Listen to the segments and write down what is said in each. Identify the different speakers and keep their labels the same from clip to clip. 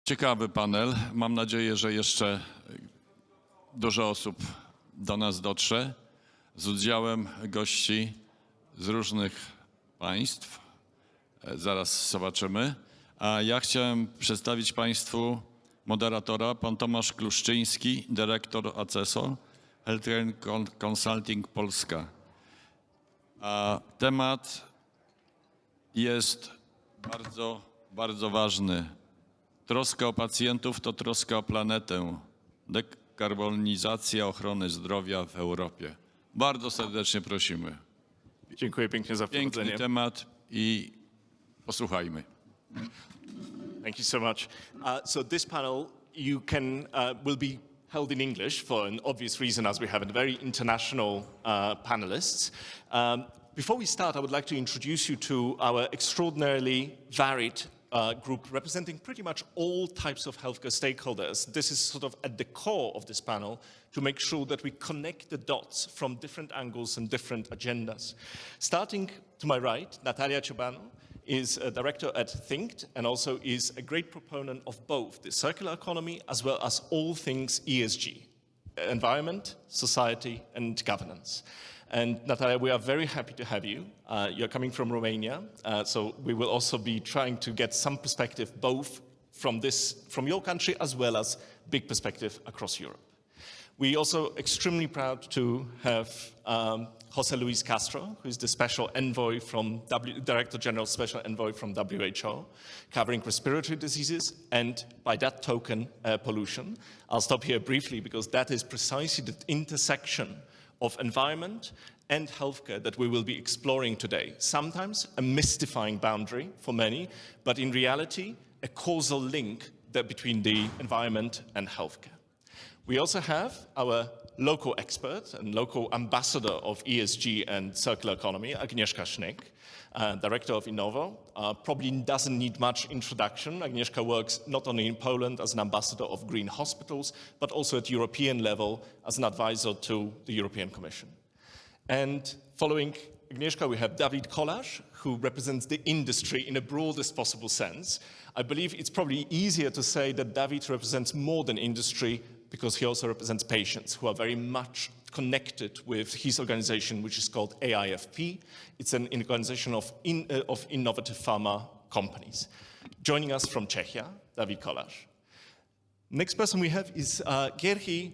Speaker 1: Ciekawy panel. Mam nadzieję, że jeszcze dużo osób do nas dotrze z udziałem gości z różnych państw. Zaraz zobaczymy. A ja chciałem przedstawić Państwu moderatora, pan Tomasz Kluszczyński, dyrektor ACESO, Healthcare Consulting Polska. A temat jest bardzo, bardzo ważny. Troska o pacjentów to troska o planetę. Dekarbonizacja ochrony zdrowia w Europie. Bardzo serdecznie prosimy.
Speaker 2: Dziękuję pięknie za
Speaker 1: Piękny
Speaker 2: wprowadzenie.
Speaker 1: temat i posłuchajmy.
Speaker 2: Thank you so much. So this panel will be held in English for an obvious reason, as we have a very international panelists. Before we start, I would like to introduce you to our extraordinarily varied group representing pretty much all types of healthcare stakeholders. This is sort of at the core of this panel to make sure that we connect the dots from different angles and different agendas. Starting to my right, Natalia Ciobanu is a director at Thinked and also is a great proponent of both the circular economy as well as all things ESG, environment, society, and governance. And Natalia, we are very happy to have you. You're coming from Romania, so we will also be trying to get some perspective both from your country as well as big perspective across Europe. We're also extremely proud to have José Luis Castro, who is the Special Envoy Director General Special Envoy from WHO, covering respiratory diseases and, by that token, pollution. I'll stop here briefly because that is precisely the intersection of environment and healthcare that we will be exploring today. Sometimes a mystifying boundary for many, but in reality, a causal link between the environment and healthcare. We also have our local expert and local ambassador of ESG and circular economy, Agnieszka Schneck, director of Innovo. Probably doesn't need much introduction. Agnieszka works not only in Poland as an ambassador of green hospitals, but also at European level as an advisor to the European Commission. And following Agnieszka, we have David Kolarz, who represents the industry in a broadest possible sense. I believe it's probably easier to say that David represents more than industry because he also represents patients who are very much connected with his organization, which is called AIFP. It's an organization of innovative pharma companies. Joining us from Czechia, David Kolarz. Next person we have is Georgi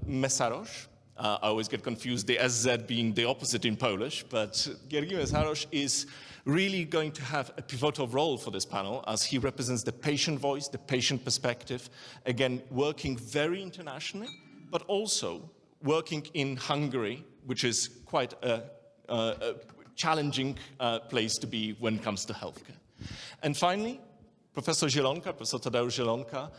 Speaker 2: Mesaros. I always get confused, the SZ being the opposite in Polish, but Georgi Mesaros is really going to have a pivotal role for this panel as he represents the patient voice, the patient perspective, again, working very internationally, but also working in Hungary, which is quite a challenging place to be when it comes to healthcare. And finally, Professor Tadeusz Zielonka,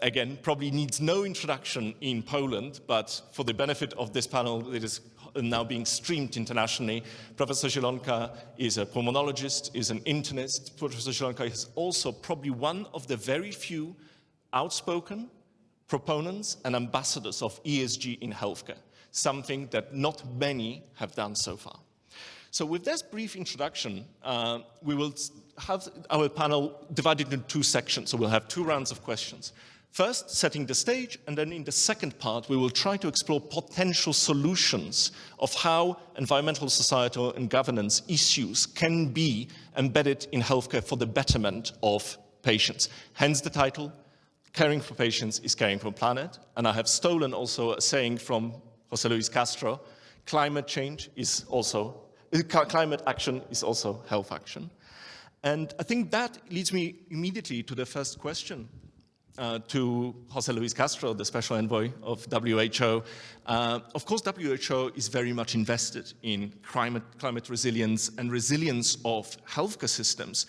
Speaker 2: again, probably needs no introduction in Poland, but for the benefit of this panel, it is now being streamed internationally. Professor Zielonka is a pulmonologist, is an internist. Professor Zielonka is also probably one of the very few outspoken proponents and ambassadors of ESG in healthcare, something that not many have done so far. So with this brief introduction, we will have our panel divided into two sections. So we'll have two rounds of questions. First, setting the stage, and then in the second part, we will try to explore potential solutions of how environmental, societal, and governance issues can be embedded in healthcare for the betterment of patients. Hence the title, Caring for Patients is Caring for the Planet. And I have stolen also a saying from José Luis Castro, climate action is also health action. And I think that leads me immediately to the first question to José Luis Castro, the Special Envoy of WHO. Of course, WHO is very much invested in climate resilience and resilience of healthcare systems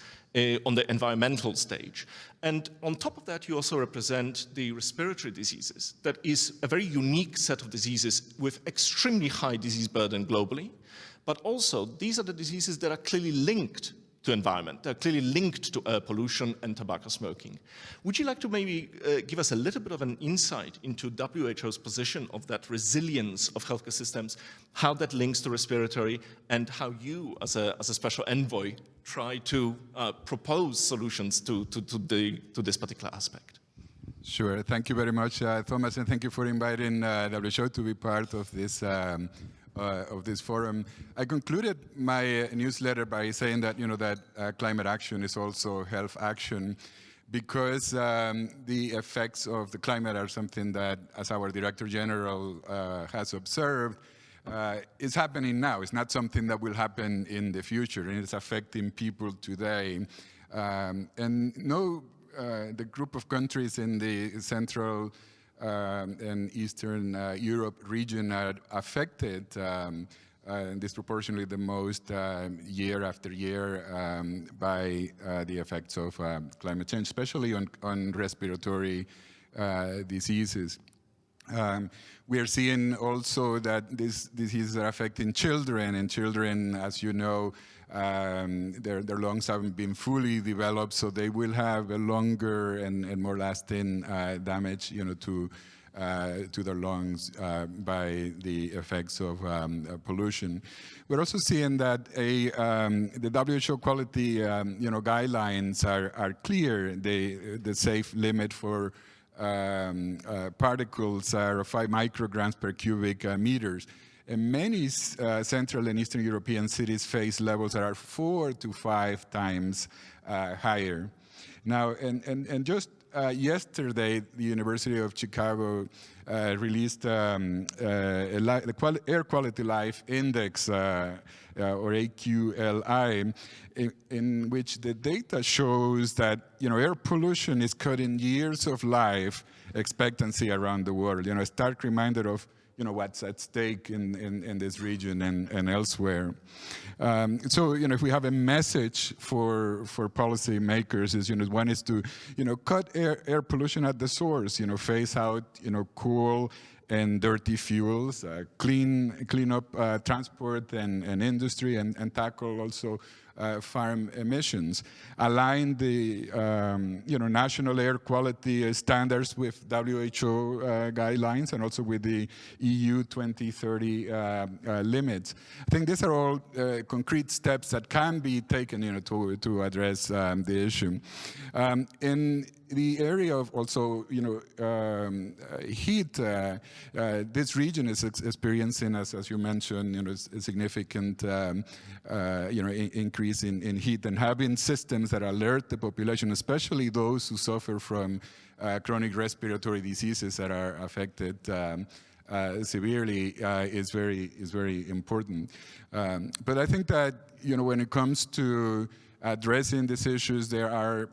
Speaker 2: on the environmental stage. And on top of that, you also represent the respiratory diseases. That is a very unique set of diseases with extremely high disease burden globally. But also, these are the diseases that are clearly linked to environment. They're clearly linked to air pollution and tobacco smoking. Would you like to maybe give us a little bit of an insight into WHO's position of that resilience of healthcare systems, how that links to respiratory, and how you, as a special envoy, try to propose solutions to this particular aspect?
Speaker 3: Sure. Thank you very much, Thomas, and thank you for inviting WHO to be part of this forum. I concluded my newsletter by saying that that climate action is also health action, because the effects of the climate are something that, as our Director General has observed, is happening now. It's not something that will happen in the future, and it's affecting people today. And the group of countries in the Central and Eastern Europe region are affected disproportionately the most year after year by the effects of climate change, especially on respiratory diseases. We are seeing also that these diseases are affecting children, and children, as you know, their lungs haven't been fully developed, so they will have a longer and more lasting damage, to their lungs by the effects of pollution. We're also seeing that the WHO quality, guidelines are clear. The safe limit for particles are 5 micrograms per cubic meters. And many Central and Eastern European cities face levels that are 4 to 5 times higher. Now, and just yesterday, the University of Chicago released the Air Quality Life Index, or AQLI, in which the data shows that air pollution is cutting years of life expectancy around the world. A stark reminder of what's at stake in this region and elsewhere. So if we have a message for policy makers, is one is to cut air pollution at the source. Phase out coal and dirty fuels, clean up transport and industry, and tackle also farm emissions. Align the national air quality standards with WHO guidelines, and also with the EU 2030 limits. I think these are all concrete steps that can be taken to address the issue. In the area of also heat, this region is experiencing, as you mentioned, a significant increase in heat, and having systems that alert the population, especially those who suffer from chronic respiratory diseases that are affected severely, is very important. But I think that when it comes to addressing these issues, there are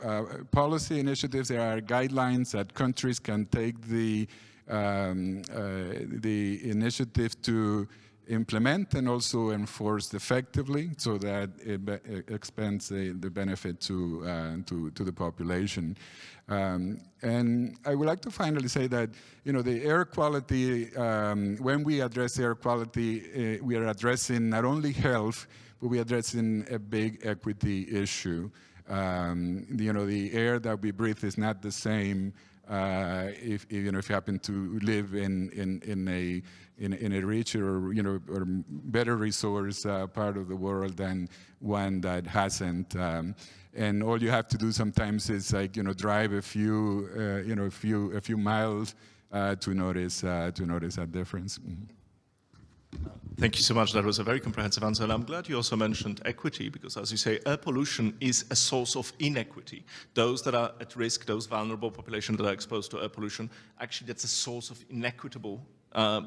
Speaker 3: policy initiatives, there are guidelines that countries can take the initiative to implement and also enforce effectively, so that it expands the benefit to the population. And I would like to finally say that the air quality, when we address air quality, we are addressing not only health, but we are addressing a big equity issue. The air that we breathe is not the same if you happen to live in a richer or better resource part of the world than one that hasn't. And all you have to do sometimes is drive a few miles to notice that difference. Mm-hmm.
Speaker 2: Thank you so much. That was a very comprehensive answer. And I'm glad you also mentioned equity, because as you say, air pollution is a source of inequity. Those that are at risk, those vulnerable populations that are exposed to air pollution, actually that's a source of inequitable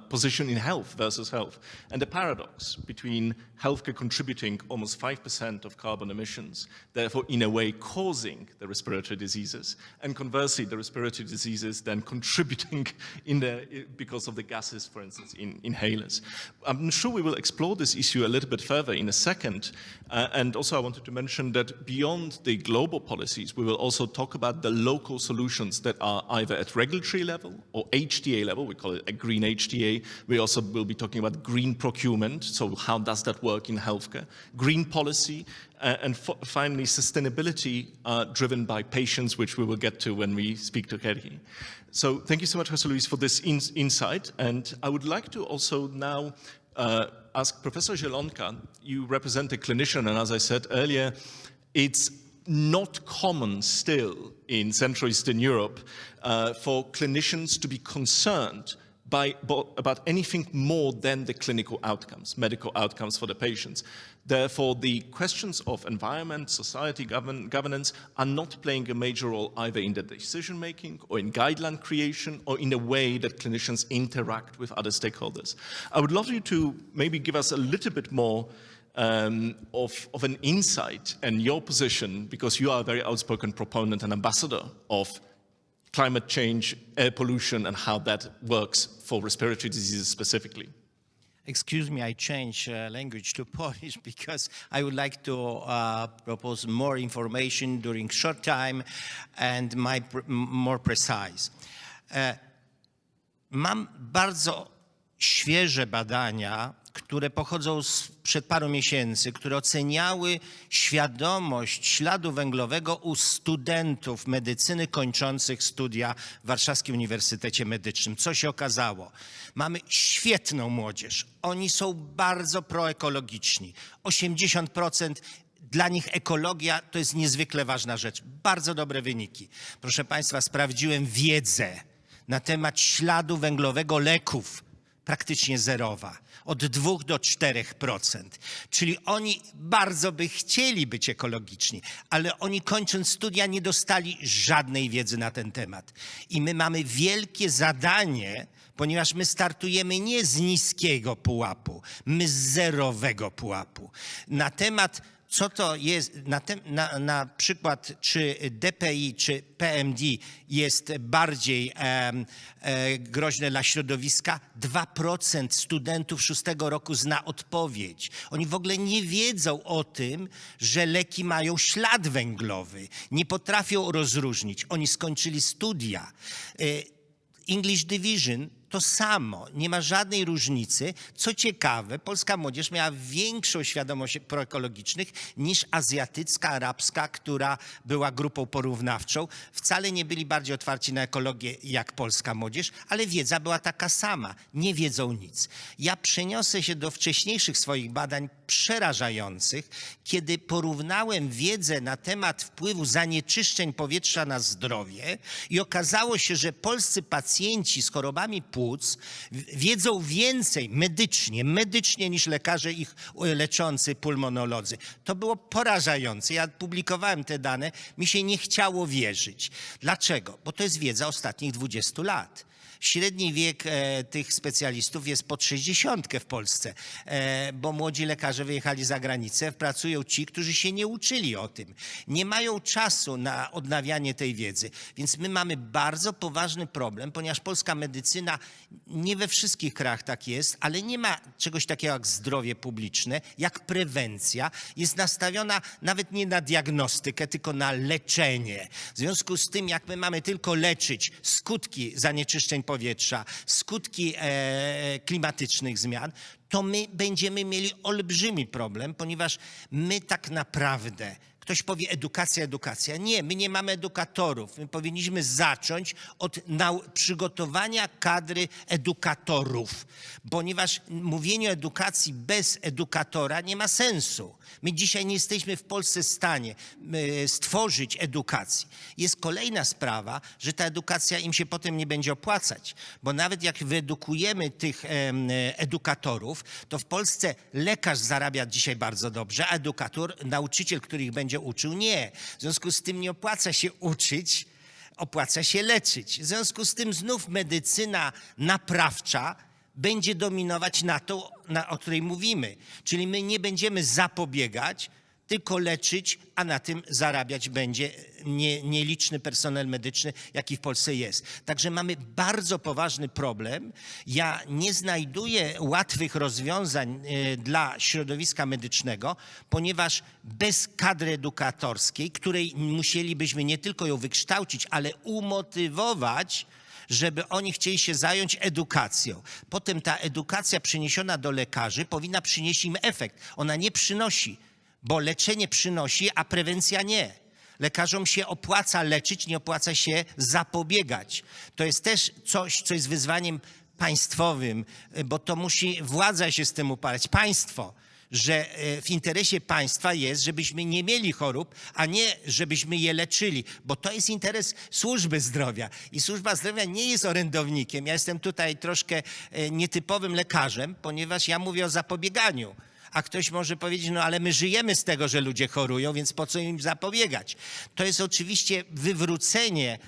Speaker 2: position in health versus health. And the paradox between healthcare contributing almost 5% of carbon emissions, therefore in a way causing the respiratory diseases, and conversely the respiratory diseases then contributing because of the gases, for instance, in inhalers. I'm sure we will explore this issue a little bit further in a second. And also I wanted to mention that beyond the global policies, we will also talk about the local solutions that are either at regulatory level or HTA level, we call it a green HTA. We also will be talking about green procurement, so how does that work in healthcare, green policy, and finally sustainability driven by patients, which we will get to when we speak to Kerry. So thank you so much, José Luis, for this insight. And I would like to also now ask Professor Zielonka, you represent a clinician, and as I said earlier, it's not common still in Central Eastern Europe for clinicians to be concerned about anything more than the clinical outcomes, medical outcomes for the patients. Therefore, the questions of environment, society, governance are not playing a major role either in the decision-making or in guideline creation or in the way that clinicians interact with other stakeholders. I would love you to maybe give us a little bit more of an insight and your position, because you are a very outspoken proponent and ambassador of climate change, air pollution, and how that works for respiratory diseases specifically.
Speaker 4: Excuse me, I change language to Polish because I would like to propose more information during short time and more precise. Mam bardzo świeże badania, które pochodzą sprzed paru miesięcy, które oceniały świadomość śladu węglowego u studentów medycyny kończących studia w Warszawskim Uniwersytecie Medycznym. Co się okazało? Mamy świetną młodzież. Oni są bardzo proekologiczni. 80% dla nich ekologia to jest niezwykle ważna rzecz. Bardzo dobre wyniki. Proszę Państwa, sprawdziłem wiedzę na temat śladu węglowego leków. Praktycznie zerowa, od 2 do 4%. Czyli oni bardzo by chcieli być ekologiczni, ale oni kończąc studia nie dostali żadnej wiedzy na ten temat. I my mamy wielkie zadanie, ponieważ my startujemy nie z niskiego pułapu, my z zerowego pułapu. Na temat co to jest, na przykład czy DPI, czy PMD jest bardziej groźne dla środowiska, 2% studentów 6. roku zna odpowiedź. Oni w ogóle nie wiedzą o tym, że leki mają ślad węglowy. Nie potrafią rozróżnić. Oni skończyli studia. English Division to samo, nie ma żadnej różnicy. Co ciekawe, polska młodzież miała większą świadomość proekologicznych niż azjatycka, arabska, która była grupą porównawczą. Wcale nie byli bardziej otwarci na ekologię jak polska młodzież, ale wiedza była taka sama. Nie wiedzą nic. Ja przeniosę się do wcześniejszych swoich badań przerażających, kiedy porównałem wiedzę na temat wpływu zanieczyszczeń powietrza na zdrowie i okazało się, że polscy pacjenci z chorobami płuc wiedzą więcej medycznie niż lekarze ich leczący, pulmonolodzy. To było porażające. Ja publikowałem te dane, mi się nie chciało wierzyć. Dlaczego? Bo to jest wiedza ostatnich 20 lat. Średni wiek tych specjalistów jest pod 60 w Polsce, bo młodzi lekarze wyjechali za granicę, pracują ci, którzy się nie uczyli o tym. Nie mają czasu na odnawianie tej wiedzy. Więc my mamy bardzo poważny problem, ponieważ polska medycyna, nie we wszystkich krajach tak jest, ale nie ma czegoś takiego jak zdrowie publiczne, jak prewencja. Jest nastawiona nawet nie na diagnostykę, tylko na leczenie. W związku z tym, jak my mamy tylko leczyć skutki zanieczyszczeń powietrza, skutki klimatycznych zmian, to my będziemy mieli olbrzymi problem, ponieważ my tak naprawdę, ktoś powie edukacja. Nie, my nie mamy edukatorów. My powinniśmy zacząć od przygotowania kadry edukatorów, ponieważ mówienie o edukacji bez edukatora nie ma sensu. My dzisiaj nie jesteśmy w Polsce w stanie stworzyć edukacji. Jest kolejna sprawa, że ta edukacja im się potem nie będzie opłacać, bo nawet jak wyedukujemy tych edukatorów, to w Polsce lekarz zarabia dzisiaj bardzo dobrze, a edukator, nauczyciel, który ich będzie uczył, nie. W związku z tym nie opłaca się uczyć, opłaca się leczyć. W związku z tym znów medycyna naprawcza będzie dominować na to, o której mówimy. Czyli my nie będziemy zapobiegać, tylko leczyć, a na tym zarabiać będzie nieliczny personel medyczny, jaki w Polsce jest. Także mamy bardzo poważny problem. Ja nie znajduję łatwych rozwiązań dla środowiska medycznego, ponieważ bez kadry edukatorskiej, której musielibyśmy nie tylko ją wykształcić, ale umotywować, żeby oni chcieli się zająć edukacją. Potem ta edukacja przeniesiona do lekarzy powinna przynieść im efekt. Ona nie przynosi, bo leczenie przynosi, a prewencja nie. Lekarzom się opłaca leczyć, nie opłaca się zapobiegać. To jest też coś, co jest wyzwaniem państwowym, bo to musi władza się z tym uparać. Państwo, że w interesie państwa jest, żebyśmy nie mieli chorób, a nie żebyśmy je leczyli, bo to jest interes służby zdrowia. I służba zdrowia nie jest orędownikiem. Ja jestem tutaj troszkę nietypowym lekarzem, ponieważ ja mówię o zapobieganiu. A ktoś może powiedzieć, no ale my żyjemy z tego, że ludzie chorują, więc po co im zapobiegać? To jest oczywiście wywrócenie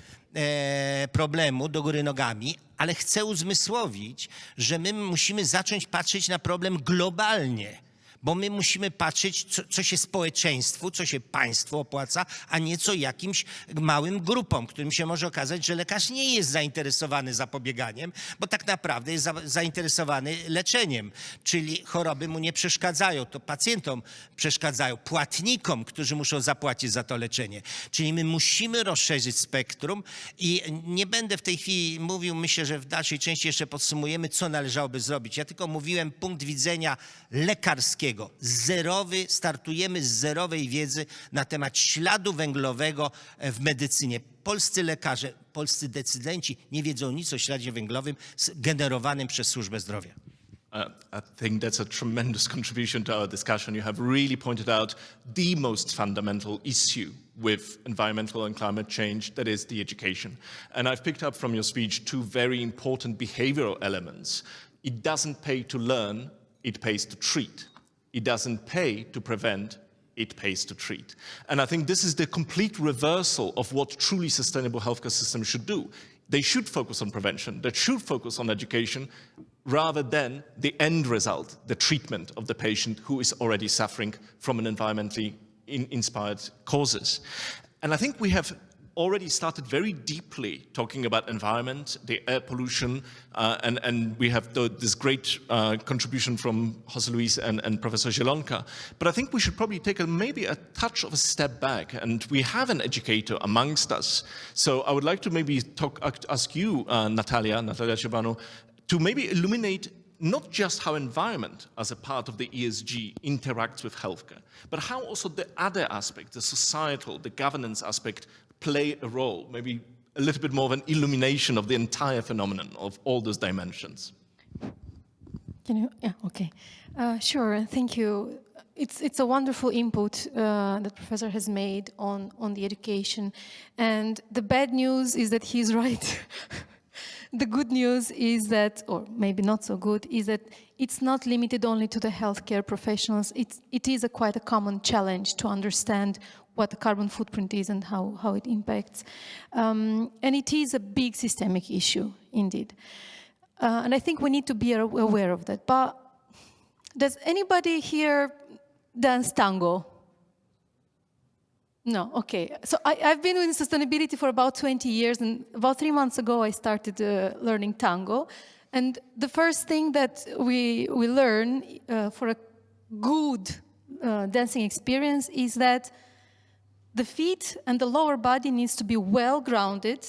Speaker 4: problemu do góry nogami, ale chcę uzmysłowić, że my musimy zacząć patrzeć na problem globalnie, bo my musimy patrzeć, co się społeczeństwu, co się państwu opłaca, a nie co jakimś małym grupom, którym się może okazać, że lekarz nie jest zainteresowany zapobieganiem, bo tak naprawdę jest zainteresowany leczeniem, czyli choroby mu nie przeszkadzają, to pacjentom przeszkadzają, płatnikom, którzy muszą zapłacić za to leczenie. Czyli my musimy rozszerzyć spektrum i nie będę w tej chwili mówił, myślę, że w dalszej części jeszcze podsumujemy, co należałoby zrobić. Ja tylko mówiłem punkt widzenia lekarskiego. Startujemy z zerowej wiedzy na temat śladu węglowego w medycynie. Polscy lekarze, polscy decydenci nie wiedzą nic o śladzie węglowym generowanym przez służbę zdrowia.
Speaker 2: I think that's a tremendous contribution to our discussion. You have really pointed out the most fundamental issue with environmental and climate change, that is the education. And I've picked up from your speech two very important behavioral elements. It doesn't pay to learn, it pays to treat. It doesn't pay to prevent, it pays to treat. And I think this is the complete reversal of what truly sustainable healthcare systems should do. They should focus on prevention, they should focus on education, rather than the end result, the treatment of the patient who is already suffering from an environmentally inspired causes. And I think we have already started very deeply talking about environment, the air pollution, and we have this great contribution from José Luis and Professor Zielonka. But I think we should probably take maybe a touch of a step back, and we have an educator amongst us. So I would like to maybe ask you, Natalia Ciobanu, to maybe illuminate not just how environment as a part of the ESG interacts with healthcare, but how also the other aspect, the societal, the governance aspect, play a role, maybe a little bit more of an illumination of the entire phenomenon of all those dimensions.
Speaker 5: Can you? Yeah, okay. Sure, thank you. It's a wonderful input that Professor has made on the education. And the bad news is that he's right. The good news is that, or maybe not so good, is that it's not limited only to the healthcare professionals. It is quite a common challenge to understand what the carbon footprint is and how it impacts. And it is a big systemic issue, indeed. And I think we need to be aware of that. But does anybody here dance tango? No, okay. So I've been in sustainability for about 20 years, and about 3 months ago I started learning tango. And the first thing that we learn for a good dancing experience is that the feet and the lower body needs to be well grounded,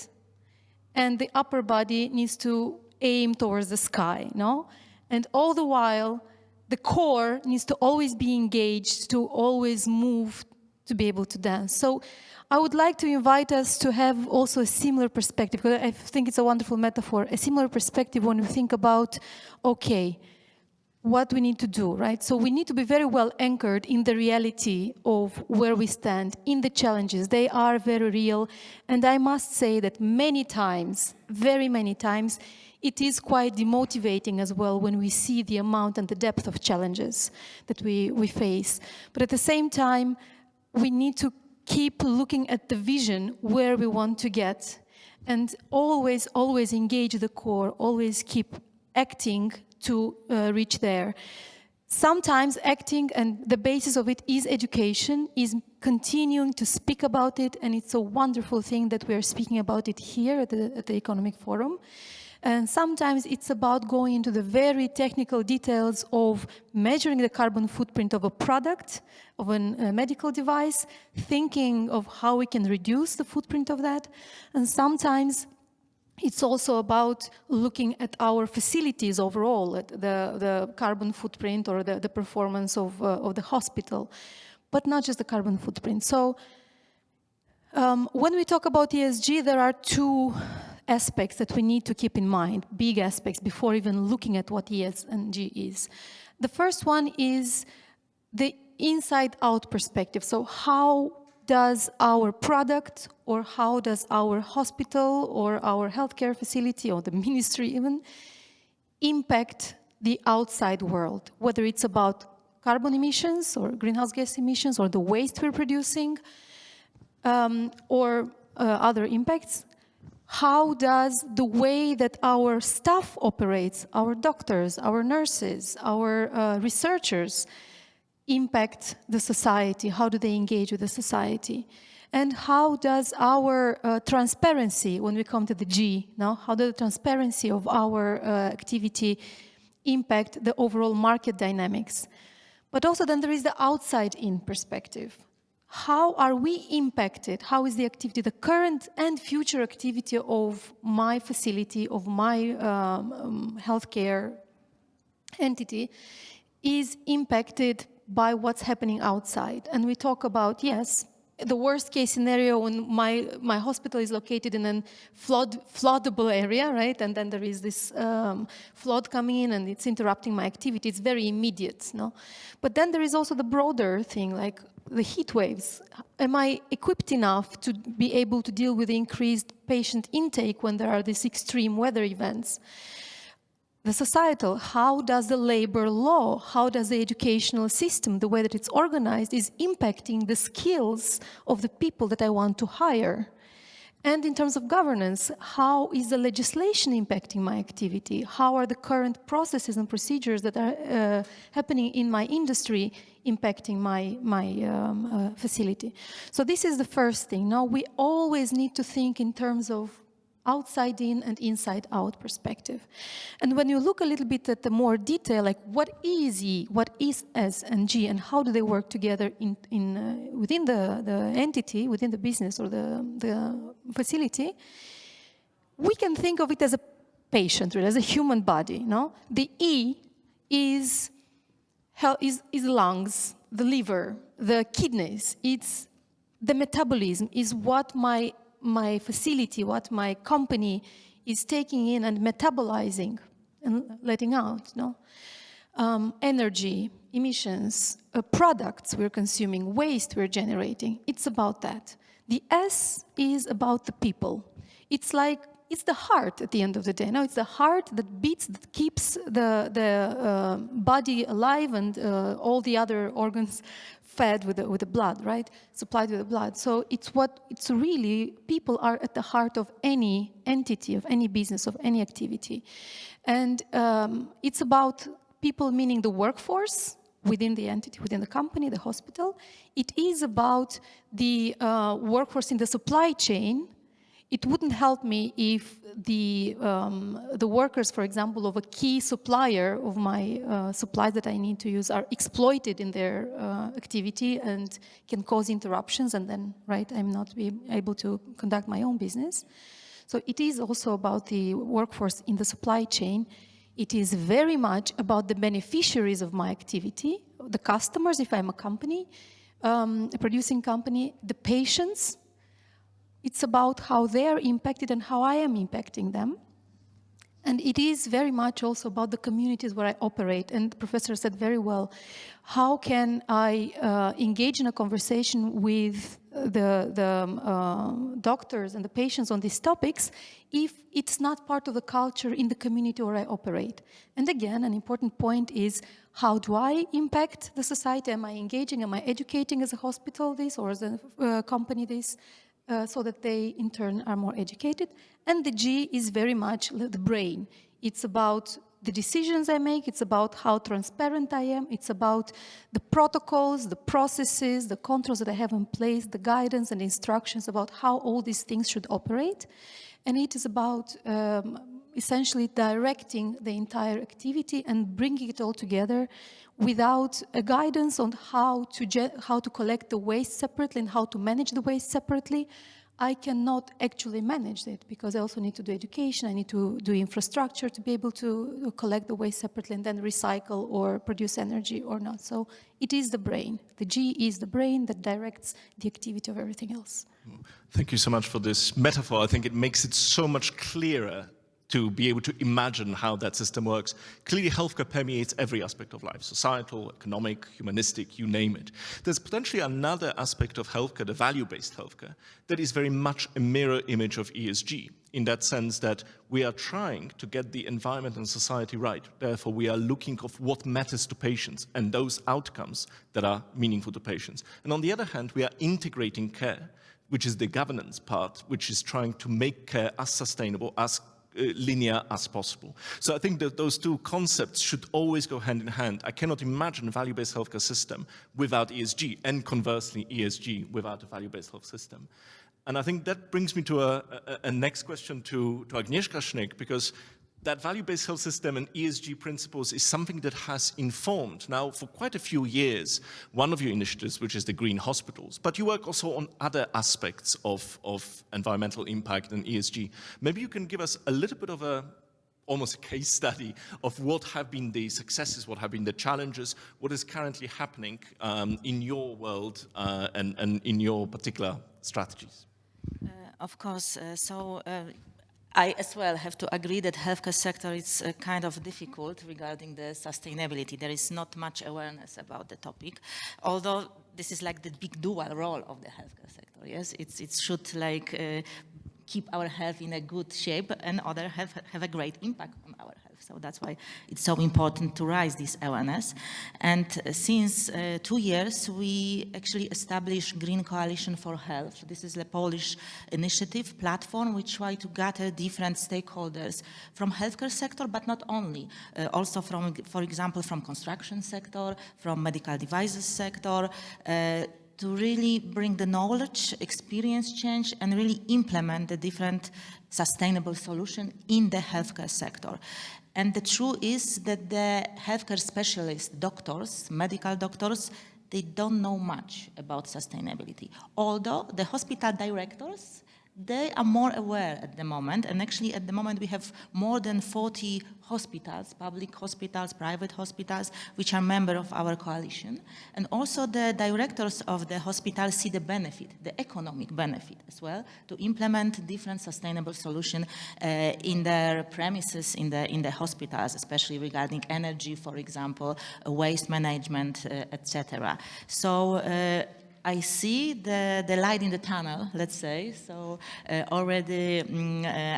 Speaker 5: and the upper body needs to aim towards the sky, no? And all the while, the core needs to always be engaged, to always move, to be able to dance. So I would like to invite us to have also a similar perspective, because I think it's a wonderful metaphor, a similar perspective when we think about, okay, what we need to do, right? So we need to be very well anchored in the reality of where we stand, in the challenges. They are very real. And I must say that many times, very many times, it is quite demotivating as well when we see the amount and the depth of challenges that we face. But at the same time, we need to keep looking at the vision where we want to get, and always engage the core, always keep acting to reach there. Sometimes acting, and the basis of it is education, is continuing to speak about it, and it's a wonderful thing that we are speaking about it here at the Economic Forum. And sometimes it's about going into the very technical details of measuring the carbon footprint of a product, of a medical device, thinking of how we can reduce the footprint of that. And sometimes It's also about looking at our facilities overall, at the carbon footprint or the performance of the hospital, but not just the carbon footprint. So when we talk about ESG, there are two aspects that we need to keep in mind, big aspects, before even looking at what ESG is. The first one is the inside-out perspective. So how does our product, or how does our hospital or our healthcare facility or the ministry even impact the outside world, whether it's about carbon emissions or greenhouse gas emissions or the waste we're producing, or other impacts. How does the way that our staff operates, our doctors, our nurses, our researchers, impact the society? How do they engage with the society? And how does our transparency, when we come to the G now, how does the transparency of our activity impact the overall market dynamics? But also then there is the outside-in perspective. How are we impacted? How is the activity, the current and future activity of my facility, of my healthcare entity, is impacted by what's happening outside? And we talk about, yes, the worst case scenario when my hospital is located in a floodable area, right? And then there is this flood coming in and it's interrupting my activity. It's very immediate, no? But then there is also the broader thing, like the heat waves. Am I equipped enough to be able to deal with the increased patient intake when there are these extreme weather events? The societal, how does the labor law, how does the educational system, the way that it's organized, is impacting the skills of the people that I want to hire? And in terms of governance, how is the legislation impacting my activity? How are the current processes and procedures that are happening in my industry impacting my facility? So this is the first thing. Now, we always need to think in terms of outside in and inside out perspective. And when you look a little bit at the more detail, like what is E, what is S and G, and how do they work together within the entity, within the business or the facility, we can think of it as a patient, really, as a human body. No? The E is lungs, the liver, the kidneys. It's the metabolism, is what my facility, what my company is taking in and metabolizing and letting out, no? Energy, emissions, products we're consuming, waste we're generating. It's about that. The S is about the people. It's like, it's the heart at the end of the day. No, it's the heart that beats, that keeps the body alive and all the other organs fed with the blood, right? Supplied with the blood. So it's really, people are at the heart of any entity, of any business, of any activity. And it's about people, meaning the workforce within the entity, within the company, the hospital. It is about the workforce in the supply chain. It wouldn't help me if the workers, for example, of a key supplier of my supplies that I need to use are exploited in their activity and can cause interruptions, and then, right, I'm not able to conduct my own business. So it is also about the workforce in the supply chain. It is very much about the beneficiaries of my activity, the customers, if I'm a company, a producing company, the patients. It's about how they are impacted and how I am impacting them. And it is very much also about the communities where I operate. And the professor said very well, how can I engage in a conversation with the doctors and the patients on these topics if it's not part of the culture in the community where I operate? And again, an important point is, how do I impact the society? Am I engaging, am I educating as a hospital this or as a company this? So that they, in turn, are more educated. And the G is very much the brain. It's about the decisions I make. It's about how transparent I am. It's about the protocols, the processes, the controls that I have in place, the guidance and instructions about how all these things should operate. And it is about essentially directing the entire activity and bringing it all together without a guidance on how to collect the waste separately and how to manage the waste separately. I cannot actually manage it because I also need to do education, I need to do infrastructure to be able to collect the waste separately and then recycle or produce energy or not. So it is the brain. The G is the brain that directs the activity of everything else.
Speaker 2: Thank you so much for this metaphor. I think it makes it so much clearer to be able to imagine how that system works. Clearly, healthcare permeates every aspect of life, societal, economic, humanistic, you name it. There's potentially another aspect of healthcare, the value-based healthcare, that is very much a mirror image of ESG, in that sense that we are trying to get the environment and society right. Therefore, we are looking of what matters to patients and those outcomes that are meaningful to patients. And on the other hand, we are integrating care, which is the governance part, which is trying to make care as sustainable, as linear as possible. So I think that those two concepts should always go hand in hand. I cannot imagine a value-based healthcare system without ESG, and conversely, ESG without a value-based health system. And I think that brings me to a next question to Agnieszka Schnick, because that value-based health system and ESG principles is something that has informed now for quite a few years one of your initiatives, which is the green hospitals. But you work also on other aspects of environmental impact and ESG. Maybe you can give us a little bit of almost a case study of what have been the successes, what have been the challenges, what is currently happening in your world and in your particular strategies.
Speaker 6: Of course. I as well have to agree that healthcare sector is kind of difficult regarding the sustainability. There is not much awareness about the topic, although this is like the big dual role of the healthcare sector. Yes, it should keep our health in a good shape and other have a great impact on our health. So that's why it's so important to raise this awareness. And since 2 years, we actually established Green Coalition for Health. This is a Polish initiative platform which try to gather different stakeholders from healthcare sector, but not only, also from, for example, from construction sector, from medical devices sector, to really bring the knowledge, experience change, and really implement the different sustainable solutions in the healthcare sector. And the truth is that the healthcare specialists, doctors, medical doctors, they don't know much about sustainability. Although the hospital directors, they are more aware at the moment, and actually at the moment we have more than 40 hospitals, public hospitals, private hospitals, which are members of our coalition. And also the directors of the hospitals see the benefit, the economic benefit as well, to implement different sustainable solutions in their premises, in the hospitals, especially regarding energy, for example, waste management, etc. So I see the light in the tunnel, let's say. So already,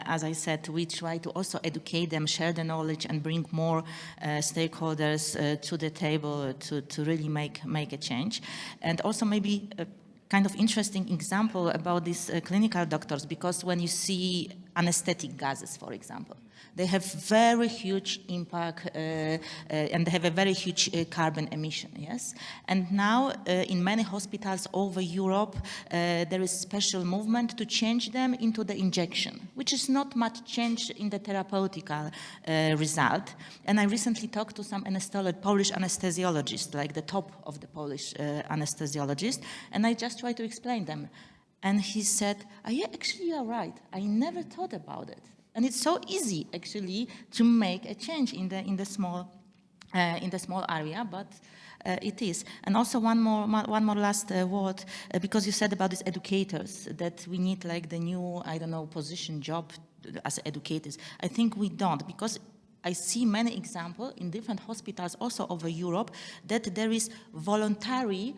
Speaker 6: as I said, we try to also educate them, share the knowledge, and bring more stakeholders to the table to really make a change. And also maybe a kind of interesting example about these clinical doctors, because when you see anesthetic gases, for example, they have very huge impact and they have a very huge carbon emission, yes? And now in many hospitals over Europe, there is special movement to change them into the injection, which is not much change in the therapeutical result. And I recently talked to some Polish anesthesiologists, like the top of the Polish anesthesiologists, and I just tried to explain them. And he said, oh, yeah, actually you are right. I never thought about it. And it's so easy, actually, to make a change in the small area, but it is. And also one more last word, because you said about these educators, that we need like the new, I don't know, position, job as educators. I think we don't, because I see many examples in different hospitals also over Europe that there is voluntary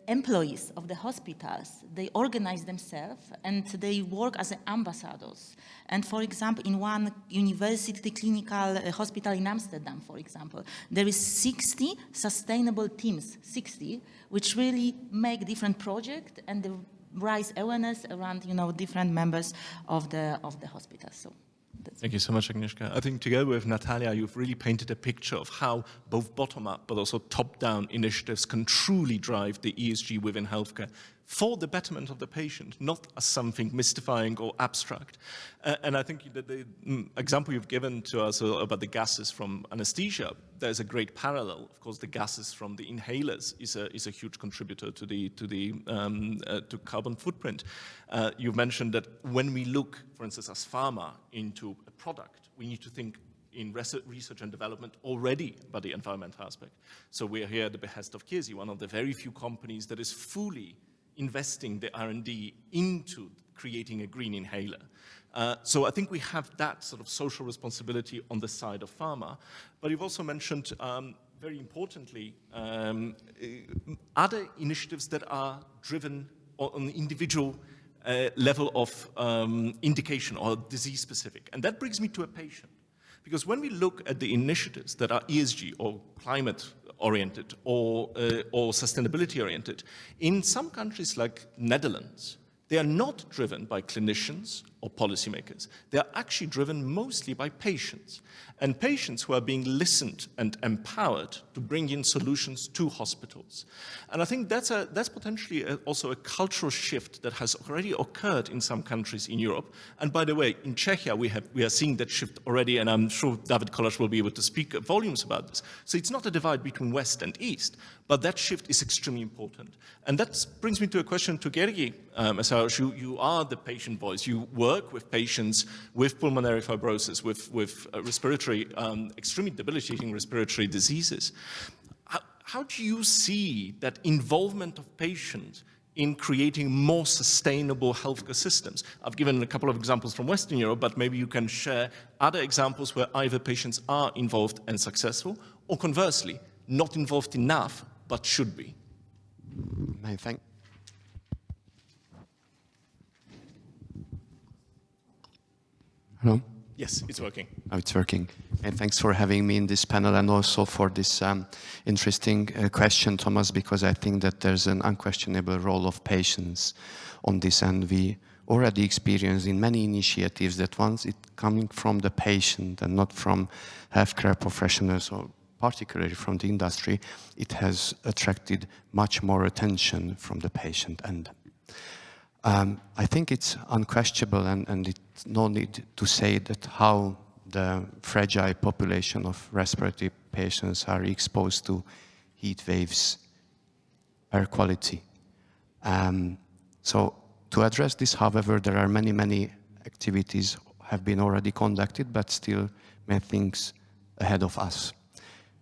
Speaker 6: employees of the hospitals. They organize themselves and they work as ambassadors. And for example, in one university clinical hospital in Amsterdam, for example, there is 60 sustainable teams, 60, which really make different projects and raise awareness around, different members of the hospital. So
Speaker 2: Thank you so much, Agnieszka. I think together with Natalia, you've really painted a picture of how both bottom-up but also top-down initiatives can truly drive the ESG within healthcare for the betterment of the patient, not as something mystifying or abstract. And I think that the example you've given to us about the gases from anesthesia, there's a great parallel. Of course, the gases from the inhalers is a huge contributor to carbon footprint. You've mentioned that when we look, for instance, as pharma into a product, we need to think in research and development already about the environmental aspect. So we are here at the behest of Chiesi, one of the very few companies that is fully investing the R&D into creating a green inhaler. So I think we have that sort of social responsibility on the side of pharma. But you've also mentioned, very importantly, other initiatives that are driven on the individual level of indication or disease specific. And that brings me to a patient. Because when we look at the initiatives that are ESG or climate oriented or sustainability oriented, in some countries like Netherlands, they are not driven by clinicians or policymakers. They are actually driven mostly by patients, and patients who are being listened and empowered to bring in solutions to hospitals. And I think that's potentially also a cultural shift that has already occurred in some countries in Europe. And by the way, in Czechia, we are seeing that shift already, and I'm sure David Kolasz will be able to speak volumes about this. So it's not a divide between West and East, but that shift is extremely important. And that brings me to a question to Gergi. You are the patient voice. You work with patients with pulmonary fibrosis, with respiratory, extremely debilitating respiratory diseases. How do you see that involvement of patients in creating more sustainable healthcare systems? I've given a couple of examples from Western Europe, but maybe you can share other examples where either patients are involved and successful, or conversely, not involved enough, but should be.
Speaker 7: I think. Hello?
Speaker 2: Yes, it's working.
Speaker 7: Oh, it's working. And thanks for having me in this panel and also for this interesting question, Thomas, because I think that there's an unquestionable role of patients on this, and we already experience in many initiatives that once it coming from the patient and not from healthcare professionals or particularly from the industry, it has attracted much more attention from the patient end. I think it's unquestionable, and it's no need to say that how the fragile population of respiratory patients are exposed to heat waves, air quality. So to address this, however, there are many activities have been already conducted, but still many things ahead of us.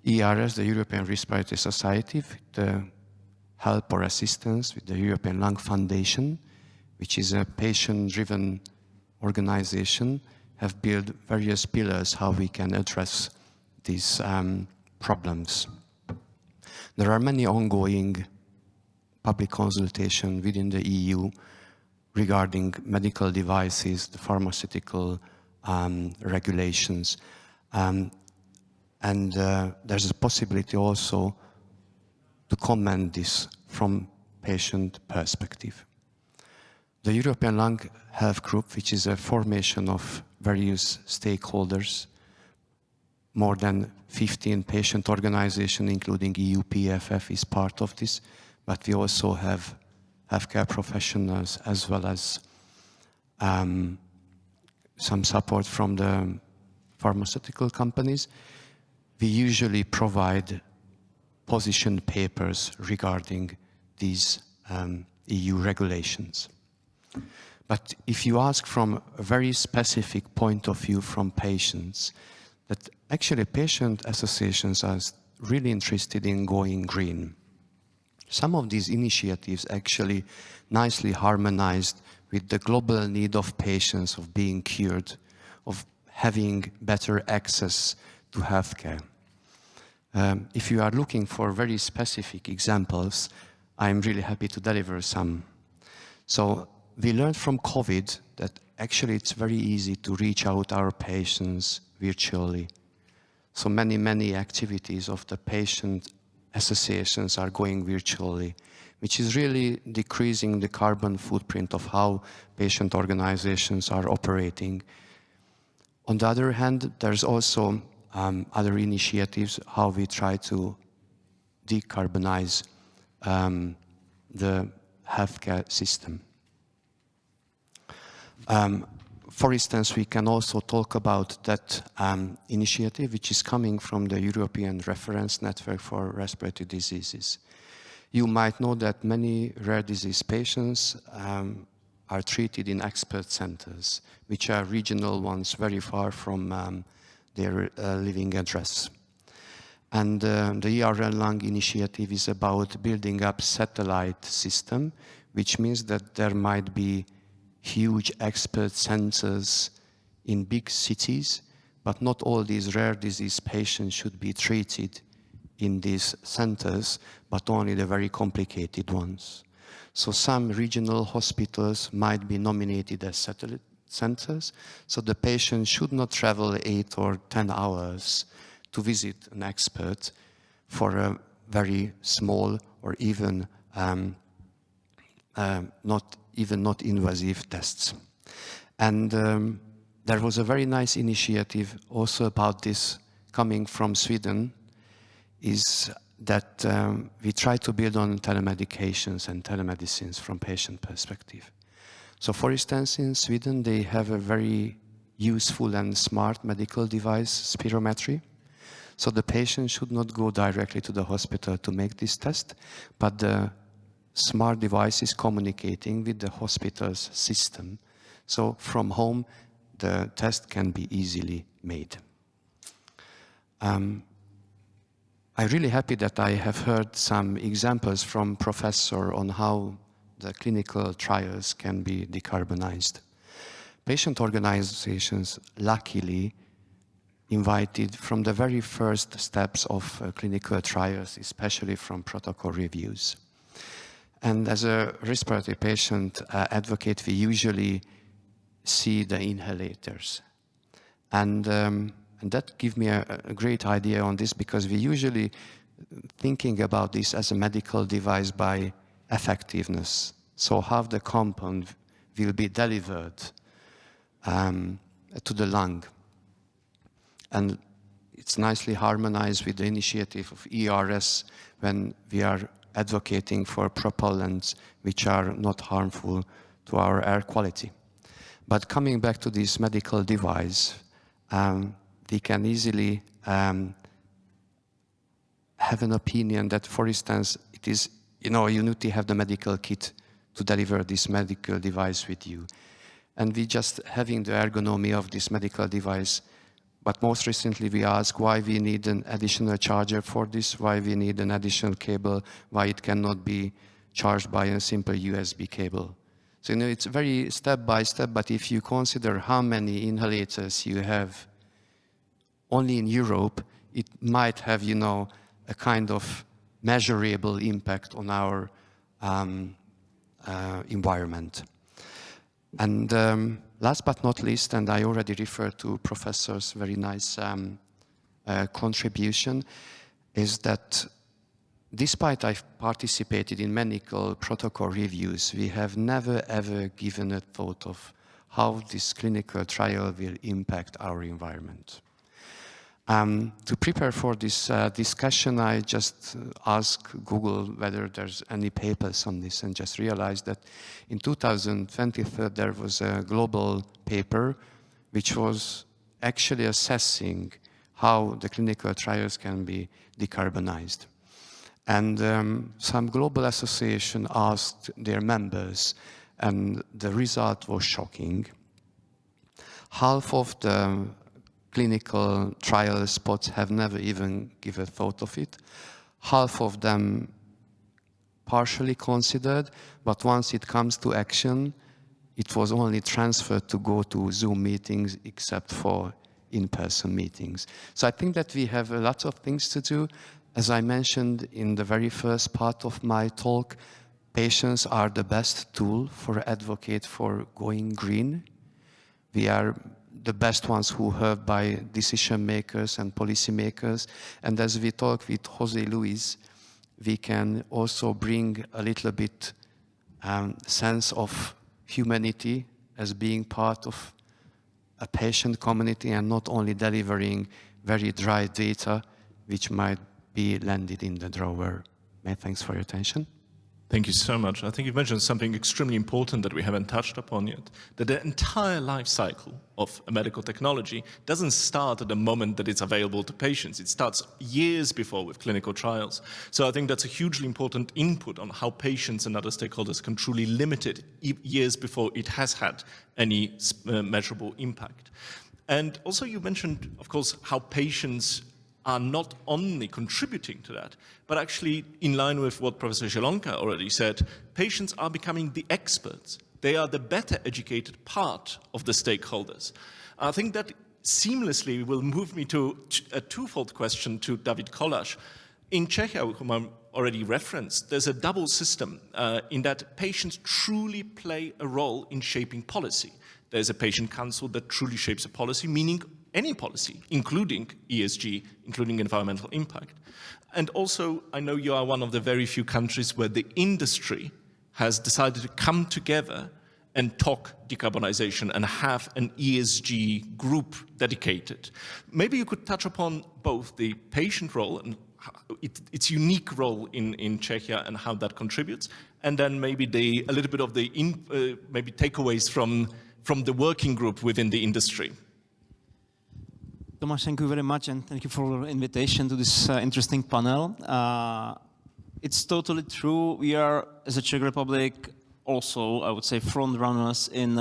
Speaker 7: ERS, the European Respiratory Society, with the help or assistance with the European Lung Foundation, which is a patient-driven organization, have built various pillars how we can address these problems. There are many ongoing public consultations within the EU regarding medical devices, the pharmaceutical regulations, and there's a possibility also to comment this from patient perspective. The European Lung Health Group, which is a formation of various stakeholders, more than 15 patient organizations, including EU PFF, is part of this, but we also have healthcare professionals as well as some support from the pharmaceutical companies. We usually provide position papers regarding these EU regulations. But if you ask from a very specific point of view from patients, that actually patient associations are really interested in going green. Some of these initiatives actually nicely harmonized with the global need of patients of being cured, of having better access to healthcare. If you are looking for very specific examples, I'm really happy to deliver some. So we learned from COVID that actually it's very easy to reach out our patients virtually. So many activities of the patient associations are going virtually, which is really decreasing the carbon footprint of how patient organizations are operating. On the other hand, there's also other initiatives how we try to decarbonize the healthcare system. For instance, we can also talk about that initiative which is coming from the European Reference Network for Respiratory Diseases. You might know that many rare disease patients are treated in expert centers, which are regional ones very far from their living address. And the ERL Lung initiative is about building up satellite system, which means that there might be huge expert centers in big cities, but not all these rare disease patients should be treated in these centers, but only the very complicated ones. So some regional hospitals might be nominated as satellite centers, so the patient should not travel 8 or 10 hours to visit an expert for a very small or even not invasive tests. And there was a very nice initiative also about this coming from Sweden, is that we try to build on telemedications and telemedicines from patient perspective. So for instance, in Sweden, they have a very useful and smart medical device, spirometry. So the patient should not go directly to the hospital to make this test, but the smart device is communicating with the hospital's system. So from home, the test can be easily made. I'm really happy that I have heard some examples from professor on how the clinical trials can be decarbonized. Patient organizations, luckily, invited from the very first steps of clinical trials, especially from protocol reviews. And as a respiratory patient advocate, we usually see the inhalators. And that gives me a great idea on this, because we usually thinking about this as a medical device by effectiveness. So how the compound will be delivered to the lung. And it's nicely harmonized with the initiative of ERS when we are advocating for propellants which are not harmful to our air quality. But coming back to this medical device, we can easily have an opinion that, for instance, it is, you need to have the medical kit to deliver this medical device with you. And we just having the ergonomy of this medical device. But most recently, we ask why we need an additional charger for this, why we need an additional cable, why it cannot be charged by a simple USB cable. So, it's very step by step, but if you consider how many inhalators you have only in Europe, it might have, a kind of measurable impact on our environment. And last but not least, and I already referred to Professor's very nice contribution, is that despite I've participated in medical protocol reviews, we have never ever given a thought of how this clinical trial will impact our environment. To prepare for this discussion, I just asked Google whether there's any papers on this, and just realized that in 2023 there was a global paper which was actually assessing how the clinical trials can be decarbonized. And some global association asked their members, and the result was shocking. Half of the clinical trial spots have never even given thought of it. Half of them partially considered, but once it comes to action, it was only transferred to go to Zoom meetings except for in-person meetings. So I think that we have a lot of things to do. As I mentioned in the very first part of my talk, patients are the best tool for advocate for going green. We are the best ones who heard by decision makers and policy makers. And as we talk with Jose Luis, we can also bring a little bit sense of humanity as being part of a patient community and not only delivering very dry data which might be landed in the drawer. Many thanks for your attention.
Speaker 2: Thank you so much. I think you've mentioned something extremely important that we haven't touched upon yet, that the entire life cycle of a medical technology doesn't start at the moment that it's available to patients. It starts years before with clinical trials. So I think that's a hugely important input on how patients and other stakeholders can truly limit it years before it has had any measurable impact. And also you mentioned, of course, how patients are not only contributing to that, but actually in line with what Professor Zielonka already said, patients are becoming the experts. They are the better educated part of the stakeholders. I think that seamlessly will move me to a twofold question to David Kolář. In Czechia, whom I already referenced, there's a double system in that patients truly play a role in shaping policy. There's a patient council that truly shapes a policy, meaning any policy, including ESG, including environmental impact. And also, I know you are one of the very few countries where the industry has decided to come together and talk decarbonization and have an ESG group dedicated. Maybe you could touch upon both the patient role and its unique role in Czechia and how that contributes, and then maybe a little bit of the maybe takeaways from the working group within the industry.
Speaker 8: Thomas, thank you very much, and thank you for your invitation to this interesting panel. It's totally true. We are, as a Czech Republic, also, I would say, front runners in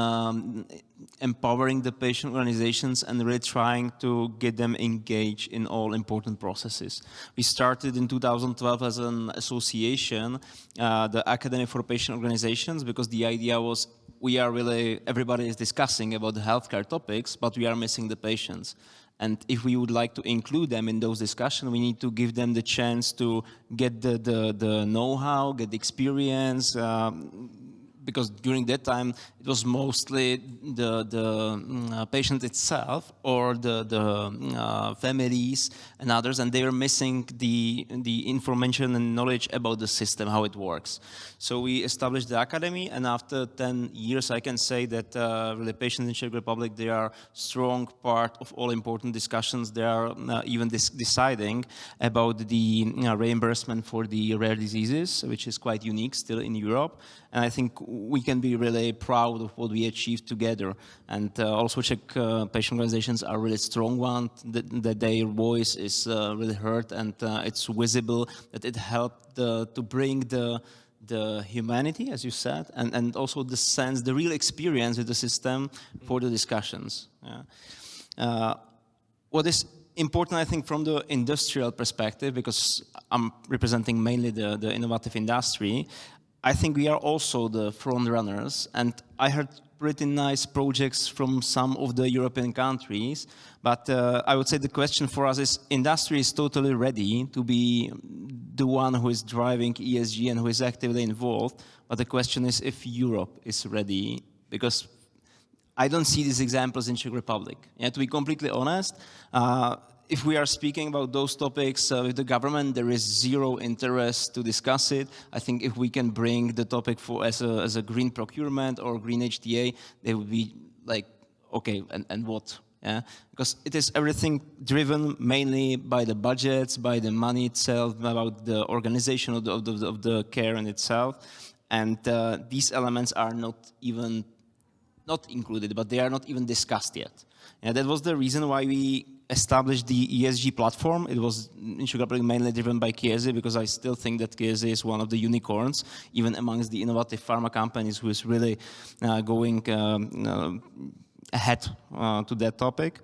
Speaker 8: empowering the patient organizations and really trying to get them engaged in all important processes. We started in 2012 as an association, the Academy for Patient Organizations, because the idea was everybody is discussing about the healthcare topics, but we are missing the patients. And if we would like to include them in those discussions, we need to give them the chance to get the know-how, get the experience, because during that time, it was mostly the patient itself or the families and others, and they were missing the information and knowledge about the system, how it works. So we established the academy, and after 10 years, I can say that really patients in Czech Republic, they are strong part of all important discussions. They are even deciding about the reimbursement for the rare diseases, which is quite unique still in Europe. And I think we can be really proud of what we achieved together. And also Czech patient organizations are really strong ones, that their voice is really heard, and it's visible that it helped to bring the humanity, as you said, and also the sense, the real experience with the system for the discussions. Yeah. What is important, I think, from the industrial perspective, because I'm representing mainly the innovative industry, I think we are also the front runners, and I heard pretty nice projects from some of the European countries, but I would say the question for us is, industry is totally ready to be the one who is driving ESG and who is actively involved, but the question is if Europe is ready, because I don't see these examples in Czech Republic. Yeah, to be completely honest, if we are speaking about those topics with the government, there is zero interest to discuss it. I think if we can bring the topic as a green procurement or green HTA, they would be like, okay, and what? Yeah? Because it is everything driven mainly by the budgets, by the money itself, about the organization of the care in itself. And these elements are not included, but they are not even discussed yet. And that was the reason why we established the ESG platform. It was in Czech Republic mainly driven by Chiesi, because I still think that Chiesi is one of the unicorns, even amongst the innovative pharma companies, who is really going ahead to that topic.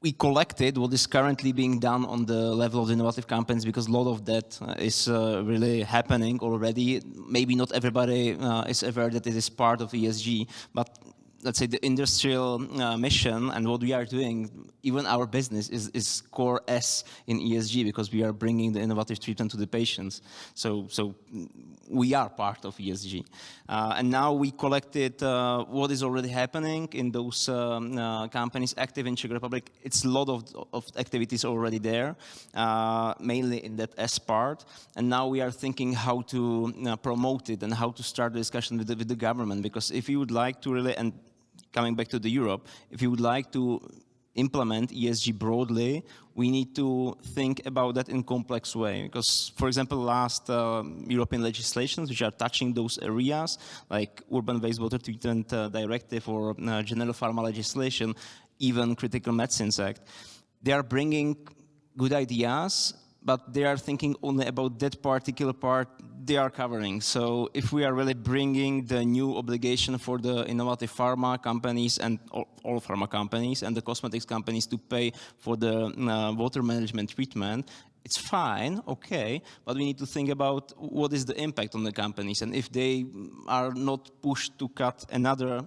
Speaker 8: We collected what is currently being done on the level of the innovative companies, because a lot of that is really happening already. Maybe not everybody is aware that it is part of ESG, but let's say the industrial mission and what we are doing, even our business is core S in ESG, because we are bringing the innovative treatment to the patients. So we are part of ESG. And now we collected what is already happening in those companies active in Czech Republic. It's a lot of activities already there, mainly in that S part. And now we are thinking how to promote it and how to start the discussion with the government, because if you would like to really, and coming back to the Europe, if we would like to implement ESG broadly, we need to think about that in a complex way. Because, for example, last European legislations which are touching those areas, like urban wastewater treatment directive or general pharma legislation, even Critical Medicines Act, they are bringing good ideas, but they are thinking only about that particular part they are covering. So if we are really bringing the new obligation for the innovative pharma companies and all pharma companies and the cosmetics companies to pay for the water management treatment, it's fine, okay, but we need to think about what is the impact on the companies, and if they are not pushed to cut another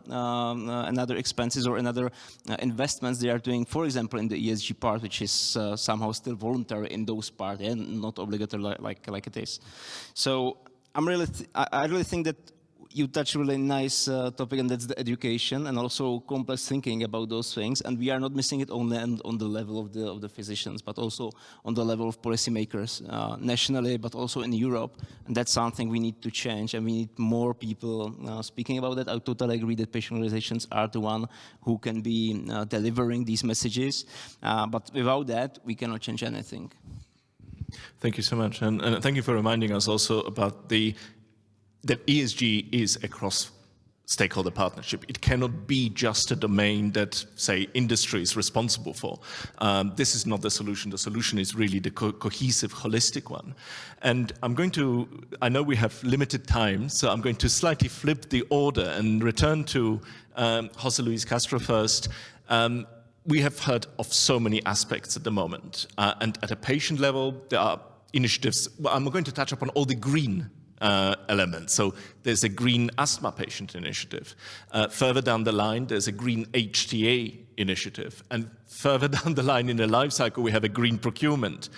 Speaker 8: expenses or another investments they are doing, for example, in the ESG part, which is somehow still voluntary in those parts and not obligatory like it is. So I really think that you touch a really nice topic, and that's the education and also complex thinking about those things. And we are not missing it only on the level of the physicians, but also on the level of policymakers nationally, but also in Europe. And that's something we need to change, and we need more people speaking about that. I totally agree that patient organizations are the one who can be delivering these messages. But without that, we cannot change anything.
Speaker 2: Thank you so much. And thank you for reminding us also about that ESG is a cross-stakeholder partnership. It cannot be just a domain that, say, industry is responsible for. This is not the solution. The solution is really the cohesive, holistic one. And I know we have limited time, so I'm going to slightly flip the order and return to José Luis Castro first. We have heard of so many aspects at the moment. And at a patient level, there are initiatives. I'm going to touch upon all the green elements. So there's a green asthma patient initiative. Further down the line, there's a green HTA initiative. And further down the line in the life cycle, we have a green procurement.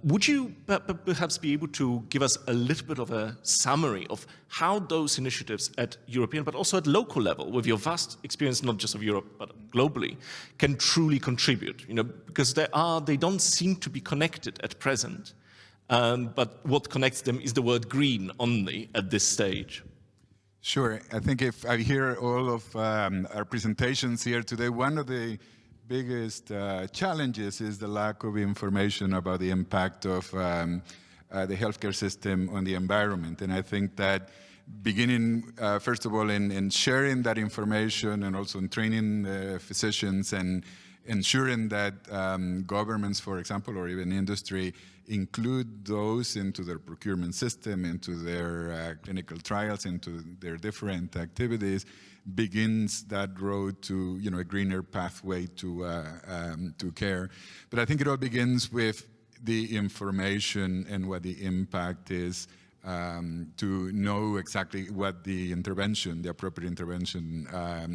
Speaker 2: Would you perhaps be able to give us a little bit of a summary of how those initiatives at European, but also at local level, with your vast experience, not just of Europe, but globally, can truly contribute? Because they don't seem to be connected at present. But what connects them is the word green only at this stage.
Speaker 3: Sure. I think if I hear all of our presentations here today, one of the biggest challenges is the lack of information about the impact of the healthcare system on the environment. And I think that beginning, first of all, in sharing that information and also in training physicians and ensuring that governments, for example, or even industry, include those into their procurement system, into their clinical trials, into their different activities, begins that road to a greener pathway to care. But I think it all begins with the information and what the impact is, to know exactly what the appropriate intervention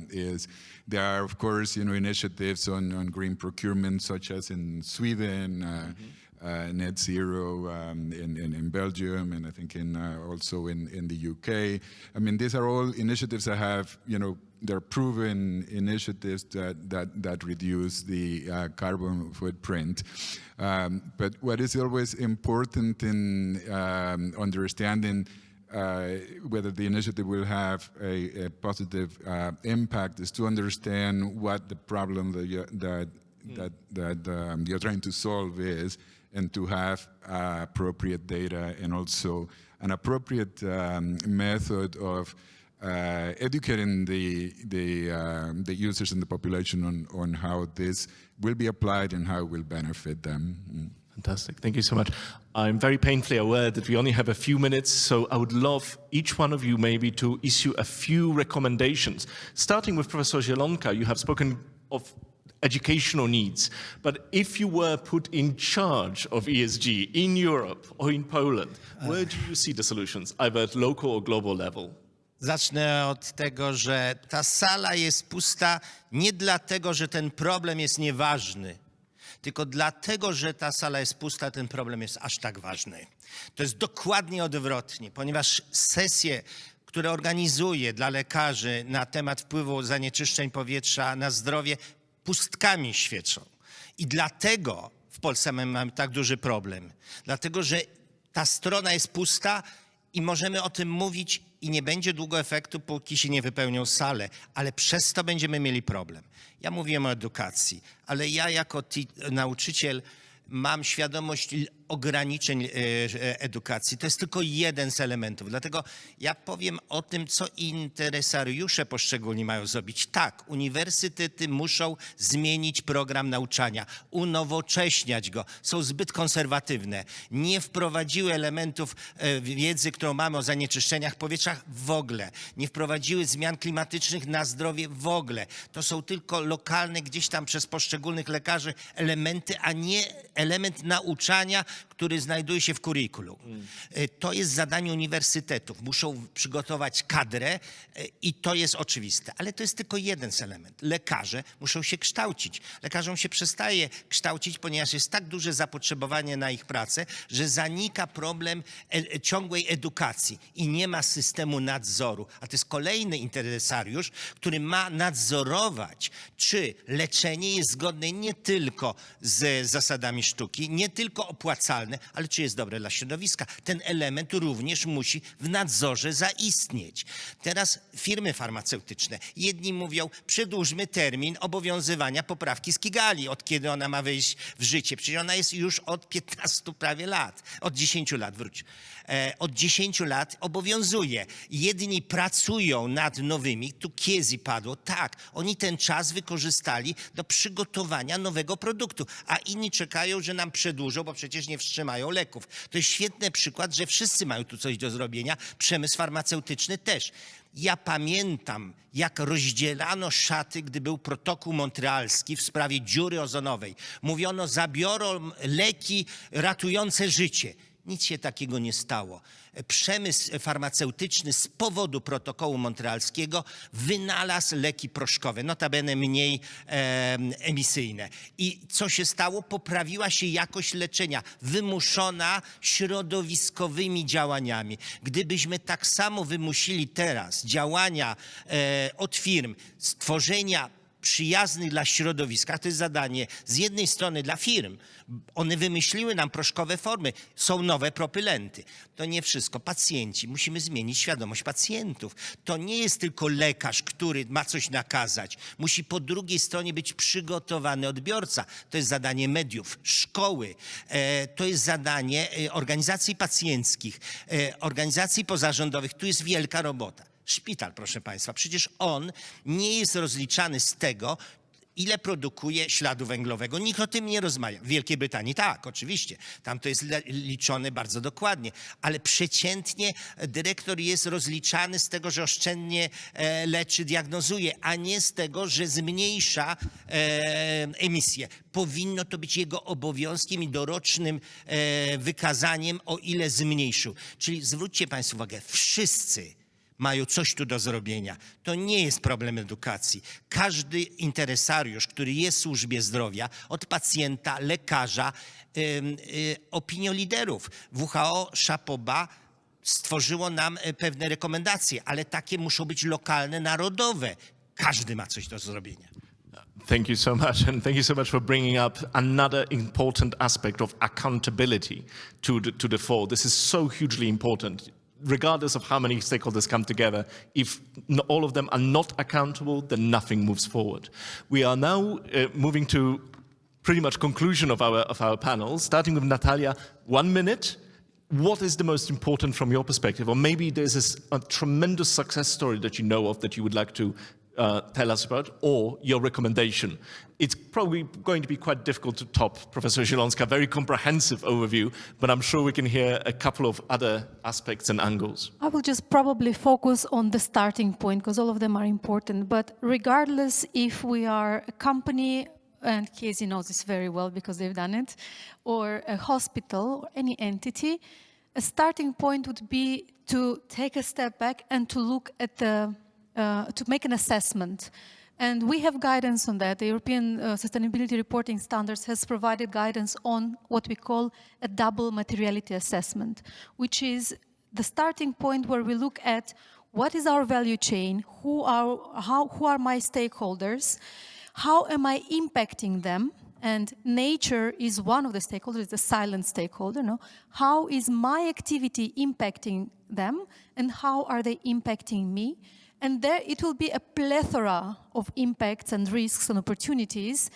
Speaker 3: is. There are, of course, initiatives on green procurement, such as in Sweden, net zero in Belgium, and I think also in the UK. I mean, these are all initiatives that have, they're proven initiatives that reduce the carbon footprint. But what is always important in understanding whether the initiative will have a positive impact is to understand what the problem that you're trying to solve is, and to have appropriate data and also an appropriate method of educating the users and the population on how this will be applied and how it will benefit them.
Speaker 2: Fantastic. Thank you so much. I'm very painfully aware that we only have a few minutes, so I would love each one of you maybe to issue a few recommendations. Starting with Professor Zielonka, you have spoken of educational needs, but if you were put in charge of ESG in Europe or in Poland, where do you see the solutions, either at local or global level?
Speaker 4: Zacznę od tego, że ta sala jest pusta nie dlatego, że ten problem jest nieważny, tylko dlatego, że ta sala jest pusta, ten problem jest aż tak ważny. To jest dokładnie odwrotnie, ponieważ sesje, które organizuję dla lekarzy na temat wpływu zanieczyszczeń powietrza na zdrowie, pustkami świecą. I dlatego w Polsce mamy tak duży problem. Dlatego, że ta strona jest pusta I możemy o tym mówić i nie będzie długo efektu, póki się nie wypełnią sale, ale przez to będziemy mieli problem. Ja mówiłem o edukacji, ale ja jako nauczyciel mam świadomość ograniczeń edukacji. To jest tylko jeden z elementów. Dlatego ja powiem o tym, co interesariusze poszczególni mają zrobić. Tak, uniwersytety muszą zmienić program nauczania, unowocześniać go. Są zbyt konserwatywne. Nie wprowadziły elementów wiedzy, którą mamy o zanieczyszczeniach powietrza w ogóle. Nie wprowadziły zmian klimatycznych na zdrowie w ogóle. To są tylko lokalne, gdzieś tam przez poszczególnych lekarzy elementy, a nie element nauczania, który znajduje się w kurikulum. To jest zadanie uniwersytetów. Muszą przygotować kadrę i to jest oczywiste. Ale to jest tylko jeden z elementów. Lekarze muszą się kształcić. Lekarzom się przestaje kształcić, ponieważ jest tak duże zapotrzebowanie na ich pracę, że zanika problem ciągłej edukacji i nie ma systemu nadzoru. A to jest kolejny interesariusz, który ma nadzorować, czy leczenie jest zgodne nie tylko z zasadami sztuki, nie tylko opłacalne, ale czy jest dobre dla środowiska. Ten element również musi w nadzorze zaistnieć. Teraz firmy farmaceutyczne. Jedni mówią, przedłużmy termin obowiązywania poprawki z Kigali, od kiedy ona ma wejść w życie. Przecież ona jest już od 15 prawie lat. Od 10 lat, od 10 lat obowiązuje. Jedni pracują nad nowymi, tu Kiezi padło, tak, oni ten czas wykorzystali do przygotowania nowego produktu, a inni czekają, że nam przedłużą, bo przecież nie wstrzymają leków. To jest świetny przykład, że wszyscy mają tu coś do zrobienia, przemysł farmaceutyczny też. Ja pamiętam, jak rozdzielano szaty, gdy był protokół montrealski w sprawie dziury ozonowej. Mówiono, zabiorą leki ratujące życie. Nic się takiego nie stało. Przemysł farmaceutyczny z powodu protokołu montrealskiego wynalazł leki proszkowe, notabene mniej emisyjne. I co się stało? Poprawiła się jakość leczenia, wymuszona środowiskowymi działaniami. Gdybyśmy tak samo wymusili teraz działania od firm, stworzenia przyjaznych dla środowiska, to jest zadanie z jednej strony dla firm. One wymyśliły nam proszkowe formy, są nowe propylenty. To nie wszystko. Pacjenci, musimy zmienić świadomość pacjentów. To nie jest tylko lekarz, który ma coś nakazać. Musi po drugiej stronie być przygotowany odbiorca. To jest zadanie mediów, szkoły. To jest zadanie organizacji pacjenckich, organizacji pozarządowych. Tu jest wielka robota. Szpital, proszę Państwa, przecież on nie jest rozliczany z tego, ile produkuje śladu węglowego. Nikt o tym nie rozmawia. W Wielkiej Brytanii tak, oczywiście. Tam to jest liczone bardzo dokładnie. Ale przeciętnie dyrektor jest rozliczany z tego, że oszczędnie leczy, diagnozuje, a nie z tego, że zmniejsza emisję. Powinno to być jego obowiązkiem i dorocznym wykazaniem, o ile zmniejszył. Czyli zwróćcie Państwo uwagę, wszyscy mają coś tu do zrobienia. To nie jest problem edukacji. Każdy interesariusz, który jest w służbie zdrowia, od pacjenta, lekarza, opinioliderów. WHO, chapeau bas, stworzyło nam pewne rekomendacje, ale takie muszą być lokalne, narodowe. Każdy ma coś do zrobienia.
Speaker 2: Thank you so much, and thank you so much for bringing up another important aspect of accountability to the fore. This is so hugely important. Regardless of how many stakeholders come together, if all of them are not accountable, then nothing moves forward. We are now moving to pretty much conclusion of our panel, starting with Natalia. 1 minute. What is the most important from your perspective? Or maybe there's a tremendous success story that you know of that you would like to tell us about, or your recommendation. It's probably going to be quite difficult to top Professor Zielonska, very comprehensive overview, but I'm sure we can hear a couple of other aspects and angles.
Speaker 5: I will just probably focus on the starting point because all of them are important. But regardless if we are a company, and Casey knows this very well because they've done it, or a hospital or any entity, a starting point would be to take a step back and to look at to make an assessment. And we have guidance on that. The European Sustainability Reporting Standards has provided guidance on what we call a double materiality assessment, which is the starting point where we look at what is our value chain, who are my stakeholders, how am I impacting them, and nature is one of the stakeholders, it's a silent stakeholder, no? How is my activity impacting them, and how are they impacting me? And there it will be a plethora of impacts and risks and opportunities,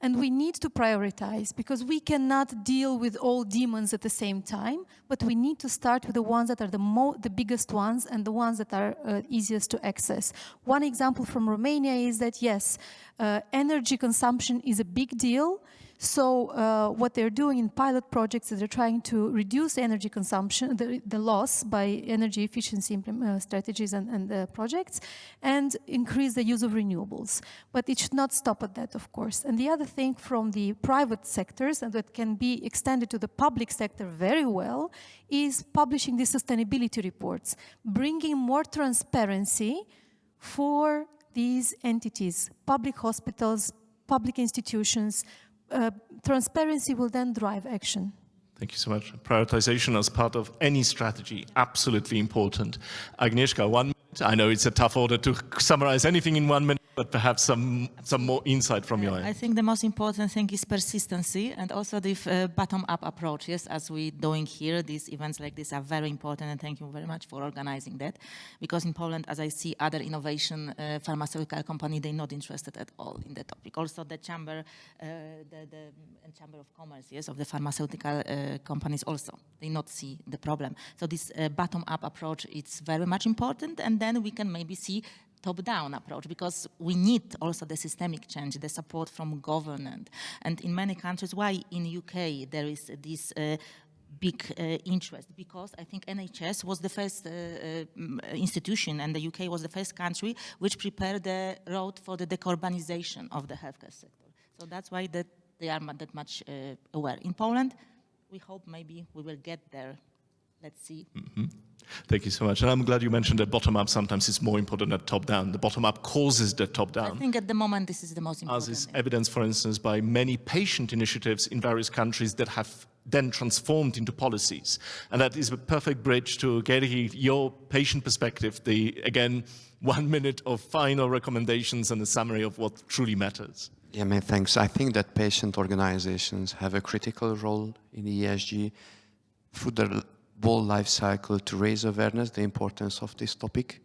Speaker 5: and we need to prioritize, because we cannot deal with all demons at the same time, but we need to start with the ones that are the biggest ones and the ones that are easiest to access. One example from Romania is that, yes, energy consumption is a big deal. So what they're doing in pilot projects is they're trying to reduce energy consumption, the loss by energy efficiency strategies and projects, and increase the use of renewables. But it should not stop at that, of course. And the other thing from the private sectors, and that can be extended to the public sector very well, is publishing the sustainability reports, bringing more transparency for these entities, public hospitals, public institutions. Transparency will then drive action.
Speaker 2: Thank you so much. Prioritization as part of any strategy, absolutely important. Agnieszka, 1 minute. I know it's a tough order to summarize anything in 1 minute, but perhaps some more insight from your end.
Speaker 6: I think the most important thing is persistency, and also the bottom-up approaches, as we're doing here. These events like this are very important, and thank you very much for organizing that. Because in Poland, as I see other innovation pharmaceutical companies, they're not interested at all in the topic. Also the Chamber, the Chamber of Commerce, yes, of the pharmaceutical companies also, they not see the problem. So this bottom-up approach, it's very much important, and then we can maybe see top-down approach, because we need also the systemic change, the support from government. And in many countries, why in UK there is this big interest? Because I think NHS was the first institution, and the UK was the first country which prepared the road for the decarbonization of the healthcare sector. So that's why they are that much aware. In Poland, we hope maybe we will get there. Let's see.
Speaker 2: Mm-hmm. Thank you so much. And I'm glad you mentioned that bottom-up sometimes is more important than top-down. The bottom-up causes the top-down.
Speaker 6: I think at the moment this is the most important.
Speaker 2: As is evidenced, for instance, by many patient initiatives in various countries that have then transformed into policies. And that is a perfect bridge to getting your patient perspective, again, 1 minute of final recommendations and a summary of what truly matters.
Speaker 7: Yeah, many thanks. I think that patient organizations have a critical role in ESG through their whole life cycle to raise awareness, the importance of this topic,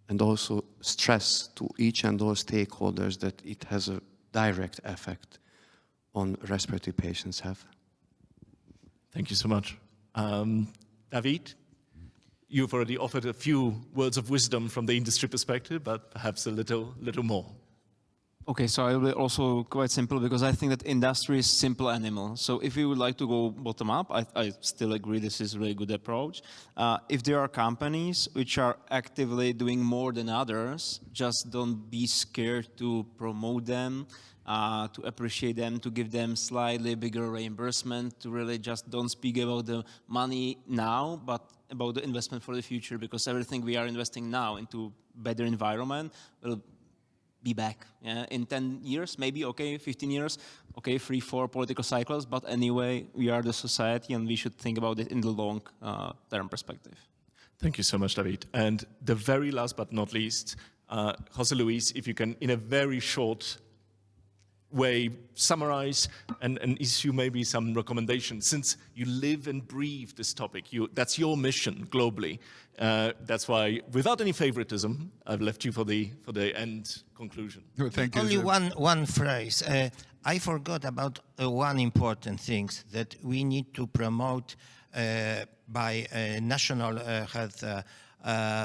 Speaker 7: and also stress to each and all stakeholders that it has a direct effect on respiratory patients' health.
Speaker 2: Thank you so much. David, you've already offered a few words of wisdom from the industry perspective, but perhaps a little more.
Speaker 8: Okay, so I will be also quite simple, because I think that industry is simple animal. So if we would like to go bottom up, I still agree this is a really good approach. If there are companies which are actively doing more than others, just don't be scared to promote them, to appreciate them, to give them slightly bigger reimbursement, to really just don't speak about the money now, but about the investment for the future, because everything we are investing now into better environment will be back in 10 years, maybe, okay, 15 years, okay, 3-4 political cycles, but anyway, we are the society and we should think about it in the long term perspective.
Speaker 2: Thank you so much, David. And the very last but not least, Jose Luis, if you can, in a very short way, summarize and issue maybe some recommendations. Since you live and breathe this topic, that's your mission globally. That's why, without any favoritism, I've left you for the end conclusion.
Speaker 3: No, thank you.
Speaker 4: Only one phrase. I forgot about one important thing that we need to promote by National Health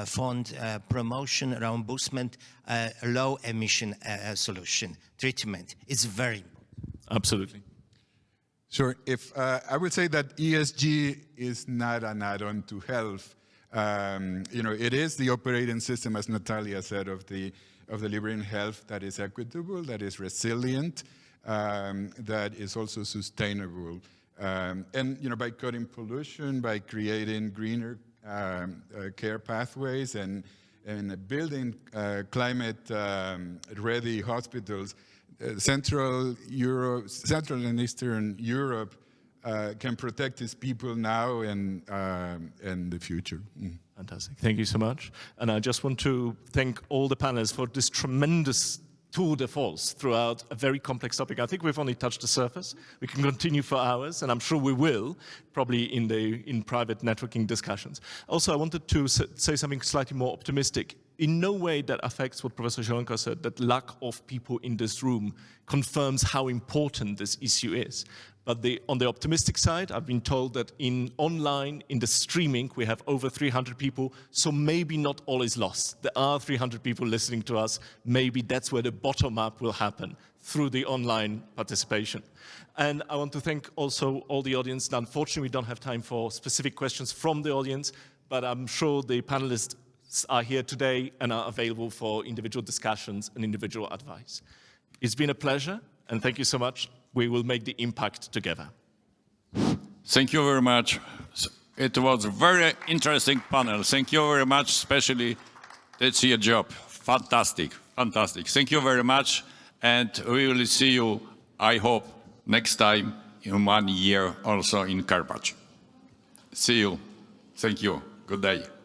Speaker 4: Fund promotion, reimbursement, low emission solution treatment. It's very important.
Speaker 2: Absolutely.
Speaker 3: Sure. If I would say that ESG is not an add-on to health. It is the operating system, as Natalia said, of delivering health that is equitable, that is resilient, that is also sustainable. And by cutting pollution, by creating greener care pathways, and building climate-ready hospitals, Central and Eastern Europe can protect its people now and the future.
Speaker 2: Fantastic. Thank you so much. And I just want to thank all the panelists for this tremendous tour de force throughout a very complex topic. I think we've only touched the surface. We can continue for hours, and I'm sure we will, probably in private networking discussions. Also, I wanted to say something slightly more optimistic. In no way that affects what Professor Zielonka said, that lack of people in this room confirms how important this issue is. But on the optimistic side, I've been told that online, in the streaming, we have over 300 people, so maybe not all is lost. There are 300 people listening to us. Maybe that's where the bottom-up will happen, through the online participation. And I want to thank also all the audience. Now, unfortunately, we don't have time for specific questions from the audience, but I'm sure the panelists are here today and are available for individual discussions and individual advice. It's been a pleasure, and thank you so much. We will make the impact together.
Speaker 1: Thank you very much. It was a very interesting panel. Thank you very much, especially that's your job. Fantastic, fantastic. Thank you very much, and we will see you, I hope, next time in 1 year also in Karpacz. See you. Thank you. Good day.